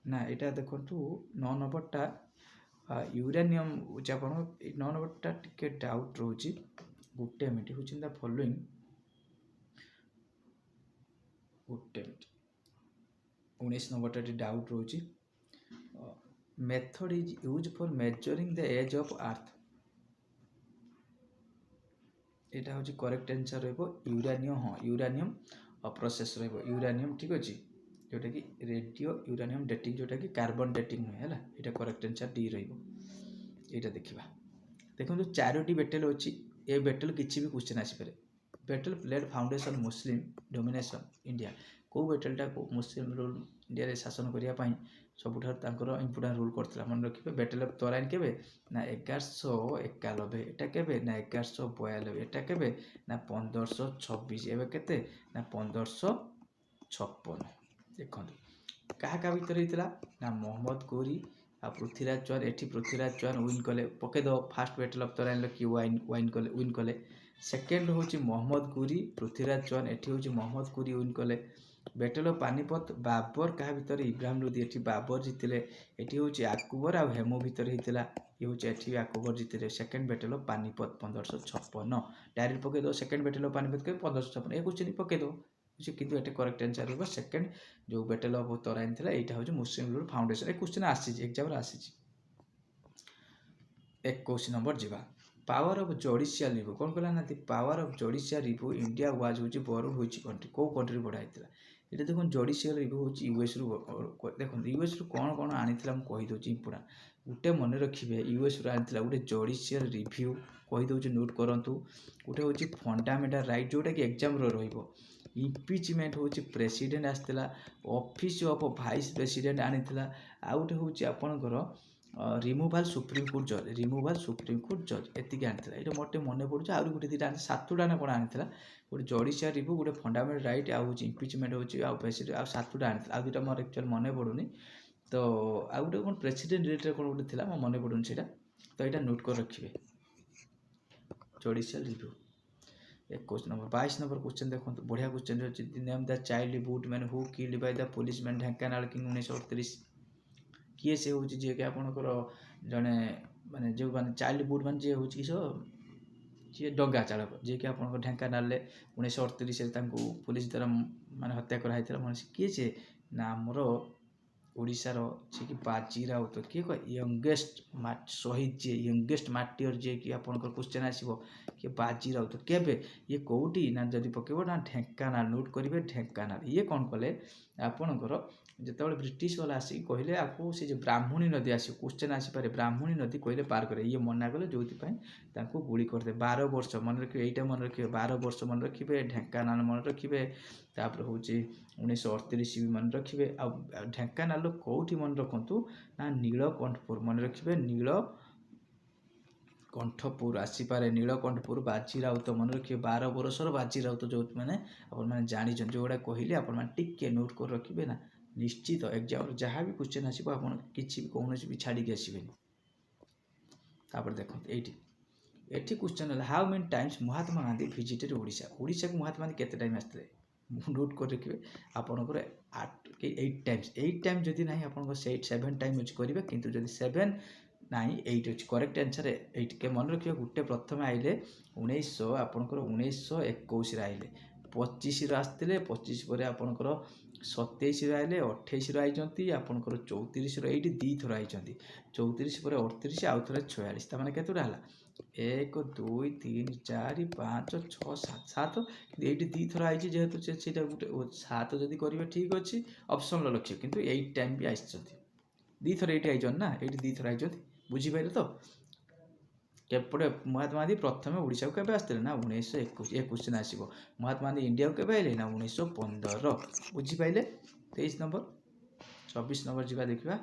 ना यहाँ देखो 9 नंबरटा यूरेनियम आप 9 नंबरटा टिके डाउट रोचे गोटे मिनट हूँ द फॉलोइंग गोटे मिनट 19 नंबरटा डाउट रोचे method is use for measuring the age of earth यहाँ हूँ करेक्ट आंसर यूरानियम हाँ यूरानियम प्रोसेस यूरानियम ठीक अच्छे जोटा कि रेडियो यूरानियम डेटिंग जोटा कि कार्बन डेटिंग नुहे है यहाँ करेक्ट आंसर डी रहा देखा देखो 4टी बैटल अच्छी ये बैटल किसी भी क्वेश्चन आसीपे बैटल प्लेड फाउंडेशन मुस्लिम डोमिनेशन इंडिया କେଉଁ ବ୍ୟାଟେଲଟା ମୁସଲିମ ରୁଲ୍ ଇଣ୍ଡିଆରେ ଶାସନ କରିବା ପାଇଁ ସବୁଠାରୁ ତାଙ୍କର ଇମ୍ପୋର୍ଟାଣ୍ଟ ରୁଲ୍ କରିଥିଲା ମନେ ରଖିବେ। ବ୍ୟାଟେଲ ଅଫ୍ ତରାଇନ୍ କେବେ ନା 1191। ଏଟା କେବେ ନା 1192। ଏଟା କେବେ ନା 1526। ଏବେ କେତେ ନା 1556। ଦେଖନ୍ତୁ କାହା କାହା ଭିତରେ ହେଇଥିଲା ନା ମହମ୍ମଦ ଘୋରୀ ଆଉ ପୃଥ୍ୱୀରାଜ ଚୌହାନ। ଏଠି ପୃଥ୍ୱୀରାଜ ଚୌହାନ ୱିନ୍ କଲେ, ପକେଇଦେବ ଫାର୍ଷ୍ଟ ବ୍ୟାଟେଲ ଅଫ୍ ତରାଇନ୍ର କିଏ ୱିନ୍ କଲେ। ସେକେଣ୍ଡ ହେଉଛି ମହମ୍ମଦ ଘୋରୀ ପୃଥ୍ୱୀରାଜ ଚୌହାନ। ଏଠି ହେଉଛି ମହମ୍ମଦ ଘୋରୀ ୱିନ୍ କଲେ। ବ୍ୟାଟେଲ ଅଫ୍ ପାନିପତ ବାବର କାହା ଭିତରେ ଇବ୍ରାହିମ ଲୋଧି। ଏଠି ବାବର ଜିତିଲେ। ଏଠି ହେଉଛି ଆକବର ଆଉ ହେମୁ ଭିତରେ ହେଇଥିଲା। ଇଏ ହେଉଛି ଏଠି ଆକବର ଜିତିଲେ। Second battle of Panipat 1556। Direct ପକେଇଦେବ ସେକେଣ୍ଡ ବ୍ୟାଟେଲ ଅଫ୍ ପାନିପତ କେବେ 1556। ଏ କ୍ୱେଶ୍ଚନ ପକେଇଦେବ କିନ୍ତୁ ଏଠି କରେକ୍ଟ ଆନ୍ସର ରହିବ ସେକେଣ୍ଡ ଯେଉଁ ବ୍ୟାଟେଲ ଅଫ୍ ତରାଇନ୍ ଥିଲା ଏଇଟା ହେଉଛି ମୁସଲିମ ରୁଲ୍ ଫାଉଣ୍ଡେସନ। ଏ କ୍ୱେଶ୍ଚନ ଆସିଛି ଏକ୍ଜାମରେ ଆସିଛି। 21 ନମ୍ବର ଯିବା। ପାୱାର ଅଫ୍ ଜୁଡ଼ିସିଆଲ ରିଭ୍ୟୁ କ'ଣ କହିଲା ନା power of judicial review India was ହେଉଛି ବରୋ ହୋଇଛି କଣ୍ଟ୍ରି। କେଉଁ କଣ୍ଟ୍ରିରୁ ବଢ଼ା ହେଇଥିଲା ଏଇଟା ଦେଖନ୍ତୁ। ଜୁଡ଼ିସିଆଲ ରିଭ୍ୟୁ ହେଉଛି ୟୁଏସ୍ରୁ। ଦେଖନ୍ତୁ ୟୁଏସ୍ରୁ କ'ଣ କ'ଣ ଆଣିଥିଲା ମୁଁ କହିଦେଉଛି ଇମ୍ପୋର୍ଟାଣ୍ଟ। ଗୋଟେ ମନେ ରଖିବେ ୟୁଏସ୍ରୁ ଆଣିଥିଲା ଗୋଟେ ଜୁଡ଼ିସିଆଲ ରିଭ୍ୟୁ କହିଦେଉଛି ନୋଟ୍ କରନ୍ତୁ। ଗୋଟେ ହେଉଛି ଫଣ୍ଡାମେଣ୍ଟାଲ ରାଇଟ୍ ଯେଉଁଟାକି ଏକ୍ଜାମରେ ରହିବ। ଇମ୍ପିଚମେଣ୍ଟ ହେଉଛି ପ୍ରେସିଡେଣ୍ଟ ଆସିଥିଲା। ଅଫିସ୍ ଅଫ୍ ଭାଇସ୍ ପ୍ରେସିଡେଣ୍ଟ ଆଣିଥିଲା। ଆଉ ଗୋଟେ ହେଉଛି ଆପଣଙ୍କର ରିମୁଭାଲ ସୁପ୍ରିମକୋର୍ଟ ଜଜ୍। ରିମୁଭାଲ ସୁପ୍ରିମକୋର୍ଟ ଜଜ୍ ଏତିକି ଆଣିଥିଲା। ଏଇଟା ମୋର ଟିକେ ମନେ ପଡ଼ୁଛି। ଆହୁରି ଗୋଟେ ଦୁଇଟା ଆଣି 7ଟା ନା କ'ଣ ଆଣିଥିଲା। ଗୋଟେ ଜୁଡ଼ିସିଆଲ ରିଭ୍ୟୁ ଗୋଟେ ଫଣ୍ଡାମେଣ୍ଟାଲ ରାଇଟ୍ ଆଉ ହେଉଛି ଇମ୍ପିଚମେଣ୍ଟ ହେଉଛି ଆଉ ପ୍ରେସିଡେଣ୍ଟ ଆଉ 7ଟା ଆଣିଥିଲା। ଆଉ ଦୁଇଟା ମୋର ଆକ୍ଚୁଆଲି ମନେ ପଡ଼ୁନି। ତ ଆଉ ଗୋଟେ କ'ଣ ପ୍ରେସିଡେଣ୍ଟ ରିଲେଟେଡ଼ କ'ଣ ଗୋଟେ ଥିଲା ମୋ ମନେ ପଡ଼ୁନି ସେଇଟା। ତ ଏଇଟା ନୋଟ୍ କରି ରଖିବେ judicial review. 21 number 22 number question ଦେଖନ୍ତୁ ବଢ଼ିଆ କ୍ୱେଶ୍ଚନ ଅଛି। Name the child boatman who killed by the policeman Dhenkanal king 1938। କିଏ ସେ ହେଉଛି ଯିଏକି ଆପଣଙ୍କର ଜଣେ ମାନେ ଯେଉଁମାନେ ଚାଇଲ୍ଡ ବୁଟମ୍ୟାନ ଯିଏ ହେଉଛି ଯିଏ ଡଙ୍ଗା ଚାଳକ ଯିଏକି ଆପଣଙ୍କ ଢେଙ୍କାନାଳରେ 1938ରେ ତାଙ୍କୁ ପୋଲିସ ଦ୍ୱାରା ମାନେ ହତ୍ୟା କରାହେଇଥିଲା। ମାନେ କିଏ ସେ ନା ଆମର ଓଡ଼ିଶାର ଯିଏକି ବାଜି ରାଉତ। କିଏ କହ ୟଙ୍ଗେଷ୍ଟ ଶହୀଦ ଯିଏ ୟଙ୍ଗେଷ୍ଟ ମାର୍ଟିୟର ଯିଏକି ଆପଣଙ୍କର କ୍ୱେଶ୍ଚନ ଆସିବ କିଏ ବାଜି ରାଉତ। କେବେ ଇଏ କେଉଁଠି ନା ଯଦି ପକେଇବ ନା ଢେଙ୍କାନାଳ। ନୋଟ୍ କରିବେ ଢେଙ୍କାନାଳ। ଇଏ କ'ଣ କଲେ ଆପଣଙ୍କର ଯେତେବେଳେ ବ୍ରିଟିଶ ବାଲା ଆସିକି କହିଲେ ଆକୁ ସେ ଯେଉଁ ବ୍ରାହ୍ମଣୀ ନଦୀ ଆସିବ କ୍ୱେଶ୍ଚନ ଆସିପାରେ ବ୍ରାହ୍ମଣୀ ନଦୀ କହିଲେ ପାର କରେ। ଇଏ ମନା କଲେ ଯେଉଁଥିପାଇଁ ତାଙ୍କୁ ଗୁଳି କରିଦେବେ। 12 ବର୍ଷ ମନେ ରଖିବେ। ଏଇଟା ମନେ ରଖିବେ 12 ବର୍ଷ ମନେ ରଖିବେ। ଢେଙ୍କାନାଳ ମନେ ରଖିବେ। ତାପରେ ହେଉଛି 1938 ବି ମନେ ରଖିବେ। ଆଉ ଢେଙ୍କାନାଳ କେଉଁଠି ମନେ ରଖନ୍ତୁ ନା ନୀଳକଣ୍ଠପୁର ମନେ ରଖିବେ। ନୀଳକଣ୍ଠପୁର ଆସିପାରେ ନୀଳକଣ୍ଠପୁର। ବାଜି ରାଉତ ମନେ ରଖିବେ 12 ବର୍ଷର ବାଜି ରାଉତ ଯେଉଁମାନେ ଆପଣମାନେ ଜାଣିଛନ୍ତି ଯେଉଁଗୁଡ଼ା କହିଲେ ଆପଣମାନେ ଟିକେ ନୋଟ୍ କରି ରଖିବେ ନା ନିଶ୍ଚିତ ଏକ୍ଜାମରେ ଯାହା ବି କ୍ୱେଶ୍ଚନ ଆସିବ ଆପଣ କିଛି ବି କୌଣସି ବି ଛାଡ଼ିକି ଆସିବେନି। ତାପରେ ଦେଖନ୍ତୁ ଏଠି କ୍ୱେଶ୍ଚନ ହେଲା how many Times Mahatma Gandhi visited Odisha. ଓଡ଼ିଶାକୁ ମହାତ୍ମା ଗାନ୍ଧୀ କେତେ ଟାଇମ୍ ଆସିଥିଲେ ନୋଟ୍ କରି ରଖିବେ। ଆପଣଙ୍କର 8 ଟାଇମ୍ସ। 8 ଟାଇମ୍ ଯଦି ନାହିଁ ଆପଣଙ୍କର 7 ଟାଇମ୍ ୟୁଜ୍ କରିବେ। କିନ୍ତୁ ଯଦି 7 ନାହିଁ 8 ଅଛି କରେକ୍ଟ ଆନ୍ସର 8। ମନେ ରଖିବେ ଗୋଟେ ପ୍ରଥମେ ଆଇଲେ 1921ରେ ଆଇଲେ। 25ରେ ଆସିଥିଲେ। 25 ପରେ ଆପଣଙ୍କର 27ରେ ଆଇଲେ। 28ରେ ଆଇଛନ୍ତି ଆପଣଙ୍କର 34ରେ ଏଇଠି 2 ଥର ଆଇଛନ୍ତି। 34 ପରେ 38 ଆଉ ଥରେ 46। ତାମାନେ କେତେଟା ହେଲା 1 2 3 4 5 6 7 କିନ୍ତୁ ଏଇଠି 2 ଥର ଆଇଛି ଯେହେତୁ ସେଇଟା ଗୋଟେ 7 ଯଦି କରିବେ ଠିକ୍ ଅଛି ଅପସନ୍ରେ ରଖିବେ। କିନ୍ତୁ 8 ଟାଇମ୍ ବି ଆସିଛନ୍ତି। 2 ଥର ଏଇଠି ଆଇଛନ୍ତି ନା ଏଇଠି 2 ଥର ଆଇଛନ୍ତି। ବୁଝିପାରିଲେ ତ। ଏପଟେ ମହାତ୍ମା ଗାନ୍ଧୀ ପ୍ରଥମେ ଓଡ଼ିଶାକୁ କେବେ ଆସିଥିଲେ ନା 1921। ଏ କ୍ୱେଶ୍ଚନ ଆସିବ। ମହାତ୍ମା ଗାନ୍ଧୀ ଇଣ୍ଡିଆକୁ କେବେ ଆଇଲେ ନା 1915। ବୁଝିପାରିଲେ। 23 ନମ୍ବର। 24 ନମ୍ବର ଯିବା ଦେଖିବା।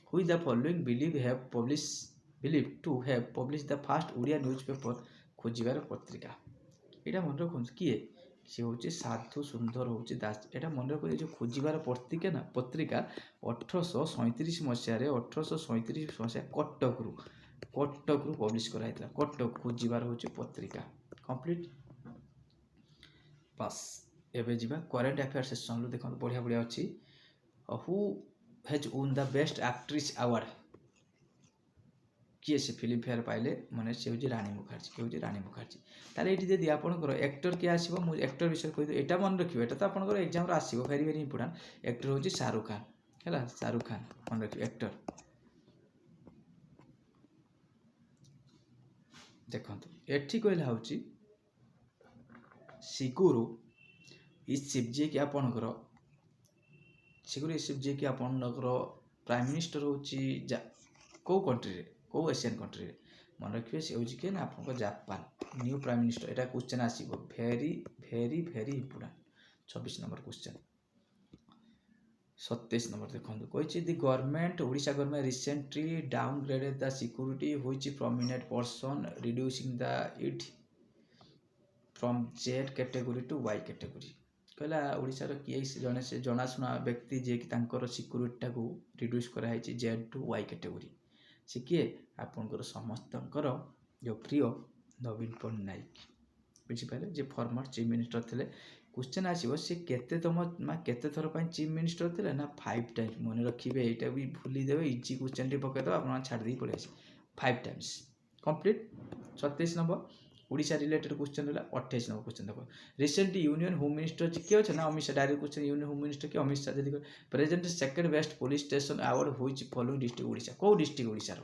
Who is the following believe to have publish the first Odia news paper Kujibara Patrika. ଏଇଟା ମନେ ରଖନ୍ତୁ କିଏ ସେ ହେଉଛି ସାଧୁ ସୁନ୍ଦର ହେଉଛି ଦାସ। ଏଇଟା ମନେ ରଖନ୍ତୁ ଯେଉଁ ଖୋଜିବାର ପତ୍ରିକା 1837 ମସିହାରେ କଟକରୁ ପବ୍ଲିଶ କରାଯାଇଥିଲା। କଟକ ଖୋଜିବାର ହେଉଛି ପତ୍ରିକା। କମ୍ପ୍ଲିଟ୍ ବାସ୍। ଏବେ ଯିବା କରେଣ୍ଟ ଆଫେୟାର ସେକ୍ସନରୁ ଦେଖନ୍ତୁ ବଢ଼ିଆ ଅଛି। Who has won the best actress award. କିଏ ସେ ଫିଲ୍ମଫେୟାର ପାଇଲେ ମାନେ ସେ ହେଉଛି ରାଣୀ ମୁଖାର୍ଜୀ। କିଏ ହେଉଛି ରାଣୀ ମୁଖାର୍ଜୀ। ତାହେଲେ ଏଇଠି ଯଦି ଆପଣଙ୍କର ଆକ୍ଟର କିଏ ଆସିବ ମୁଁ ଆକ୍ଟର ବିଷୟରେ କହିଦେବି। ଏଇଟା ମନେ ରଖିବେ। ଏଇଟା ତ ଆପଣଙ୍କର ଏକ୍ଜାମରେ ଆସିବ ଭେରି ଭେରି ଇମ୍ପୋର୍ଟାଣ୍ଟ। ଆକ୍ଟର ହେଉଛି ଶାହରୁଖ ଖାନ ହେଲା। ଶାହରୁଖ ଖାନ ମନେ ରଖିବେ ଆକ୍ଟର। ଦେଖନ୍ତୁ ଏଠି କହିଲା ହେଉଛି ସିଗୁରୁ ଇସିଫ୍ ଯିଏକି ଆପଣଙ୍କର ପ୍ରାଇମ୍ ମିନିଷ୍ଟର ହେଉଛି କେଉଁ କଣ୍ଟ୍ରିରେ କେଉଁ ଏସିଆନ୍ କଣ୍ଟ୍ରିରେ ମନେ ରଖିବେ। ସେ ହେଉଛି କିଏ ନା ଆପଣଙ୍କ ଜାପାନ ନ୍ୟୁ ପ୍ରାଇମ୍ ମିନିଷ୍ଟର। ଏଇଟା କ୍ୱେଶ୍ଚନ ଆସିବ very very very important. 26 number question. 27 number देखो कही the government Odisha government recently downgraded the security which prominent person reducing the it from Z category to Y category कहला ओडिशार किए जड़े से जनाशुना व्यक्ति जे कि तांकर सिक्योरिटी को रिड्यूस कराई जेड टू वाई कैटेगरी से किए आपणकर समस्तଙ୍କର जो प्रिय नवीन पट्टनायक बुझिपारे जे फॉर्मर चीफ मिनिस्टर थे क्वेश्चन आसो सी केते थर चीफ मिनिस्टर थे ना 5 टाइम्स मन रखिए यहाँ भी भूलीदेवे इजी क्वेश्चन टी पकईदेव आप छाड़ी पड़े 5 times complete 27 number Odisha related question रहा 28 नंबर क्वेश्चन देखो रिसेंटली यूनियन होम मिनिस्टर किए अच्छे ना Amit Shah direct question union home minister कि Amit Shah ji present second best police station award which following district Odisha कौ डिस्ट्रिक्ट ओडिशार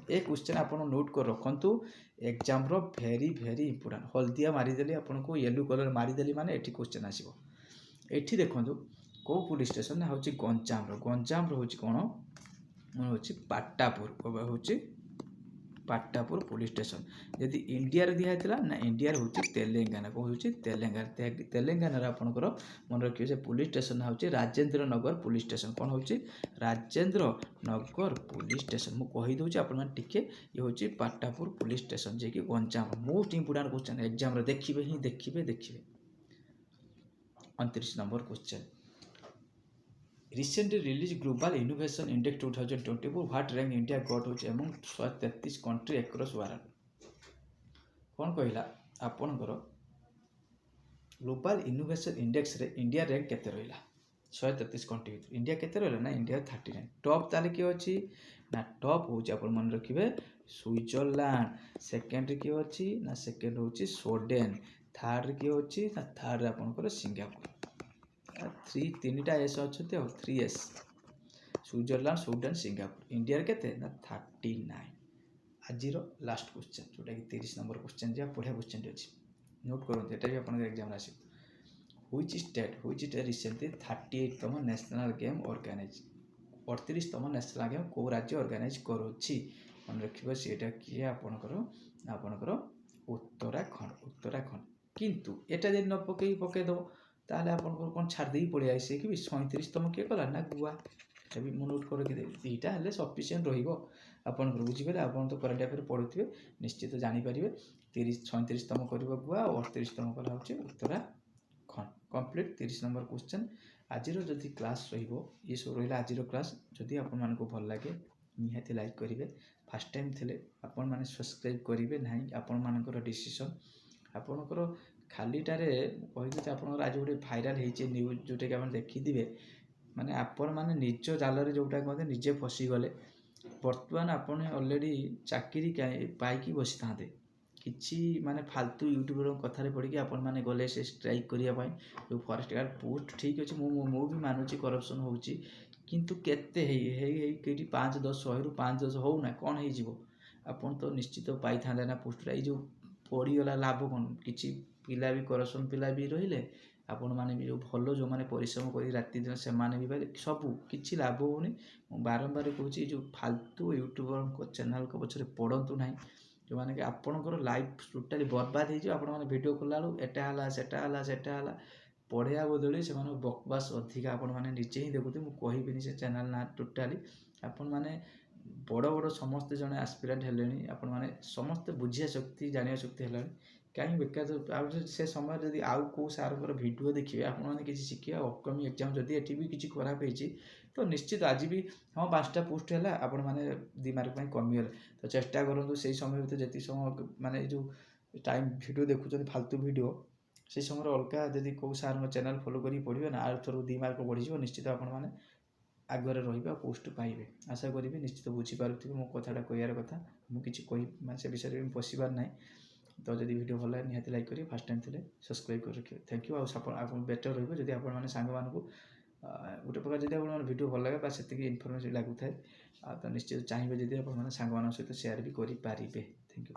ए क्वेश्चन आप नोट कर रखु एग्जाम भेरी भेरी इंपोर्टाट हल्दिया मारिदेली आपको येलो कलर मारिदेली माने एठी क्वेश्चन आसीबो एठी देखंतु को पुलिस स्टेशन हूँ गंजाम हूँ कौन हूँ पाट्टापुर पुलिस स्टेशन यदि इंडिया दिखाई ना इंडिया हूँ तेलेंगाना कौन हूँ तेलेंगाना आपंकर मन रखिए पुलिस स्टेशन हूँ राजेंद्र नगर पुलिस स्टेशन कौन हूँ राजेंद्र नगर पुलिस स्टेशन मुझे कहीदे आपके ये हूँ पाट्टापुर पुलिस स्टेशन जे कि Ganjam most important question exam देखिए ही देखिए 29 number question Recently released Global Innovation Index 2024 what rank India got which among 133 country across world कौन कहला आपणकर ग्लोबल इनोवेशन इंडेक्स रे इंडिया रैंक केते रहिला 133 कंट्री इंडिया केते रहिला ना इंडिया 39 टॉप ताले किए अछि ना टॉप होची आपण मन रखिबे स्विट्जरलैंड सेकंड रे किए अछि ना सेकंड होची स्वीडन थर्ड रे किए अछि ना थर्ड रे आपणकर सिंगापुर 3टा एस अच्छे 3S Switzerland Sweden Singapore India केते ना 39 आज लास्ट क्वेश्चन जोटा कि 30 नंबर क्वेश्चन जा बढ़िया क्वेश्चन अच्छी नोट करूँ ये भी आपन एग्जाम आस व्हिच स्टेट रिसेंटली 38तम नेशनल गेम ऑर्गेनाइज 38तम नेशनल गेम को राज्य ऑर्गेनाइज करुच्ची मन रखिए सीटा किए आपणकर उत्तराखंड किंतु एटा जब न पकईदेव ताहले आपन कौन छाड़ी पड़े आसे कि 37तम किए कला ना गुआ ये भी नोट कर दुईटा हेल्ले सफिसीयंट रन बुझीपारे आप तो करंट अफेयर पढ़ुवे निश्चित जानीपर 37तम कर गुआ और 38तम कला हूँ उत्तराखंड कंप्लीट 30 नंबर क्वेश्चन आज जदि क्लास ये सब रहा आज क्लास जदि आपण भल लगे निहाती लाइक करेंगे फास्ट टाइम थे आपण मैंने सब्सक्राइब करेंगे ना आपण मानकर डिसीजन आपणकर खालीटारे कहीदे आप आज गोटे भाइराल होती न्यूज जोटा कि आप देखिथे माने आपण मैंने निज जाल जोटा कहते निजे फसीगले बर्तमान आपने अलरेडी चाकरी पाई बसी था किसी माने फालतू यूट्यूबर कथार पड़ी आपण मैंने गले से स्ट्राइक करने जो फॉरेस्ट गार्ड पोस्ट ठीक अच्छे मु भी मानुची करप्शन होची किंतु केते कहीं 5-10 100 5-10 हो ना कौन हो तो निश्चित पाई था ना पोस्ट जो पड़गला लाभ कौन किसी पिला भी करप्शन पिला भी रहिले आपण मैंने भी जो भल जो मैंने परिश्रम कर राति दिन से भी पाइले सबू किसी लाभ होनी बारंबार कहूँ जो फालतू यूट्यूबर चैनल को पछरे पड़तु ना जो मैंने कि आपणकर लाइफ टोटाली बर्बाद हो मैंने वीडियो कला एटा सेटा पढ़ाया बदली से बकवास अधिका आपण मैंने निजे ही देखुते मुझे कहबी से चैनल ना टोटाली आपण मैंने बड़ बड़ समस्ते जड़े आस्पिरेंट हेले आपण मैंने समस्ते बुझिया शक्ति जानिया शक्ति है कहीं बेकार से समय जब आउ कौ सार भिडियो देखिए आपने किसी शिखिए अपकमिंग एग्जाम जदि ये भी किसी खराब होती तो निश्चित आज भी हाँ 5टा पोस्ट है आपण मैंने 2 मार्क कमीगले तो चेष्टा करूँ से समय भर जी समय माने जो टाइम भिडियो देखुं फालतू भिडियो से समय अलग जदि कौ सार चैनल फॉलो कर पढ़े ना आर थर 2 मार्क बढ़ी निश्चित आपने आगे रही पोस्ट पाइबे आशा करी निश्चित बुझीपारे मो कथाटा कहार कथा मुझे कही से विषय में पशिबार ना तो जब वीडियो भल लगे निहाती लाइक करेंगे फास्ट टाइम थे सब्सक्राइब कर रखिए थैंक यू आप बेटर रही जब आप सांग मानक गोटे प्रकार जब आप वीडियो भल लगे से इनफर्मेटिव लगुए तो निश्चित चाहिए जब आप सांग सहित सेयार भी करेंगे थैंक यू।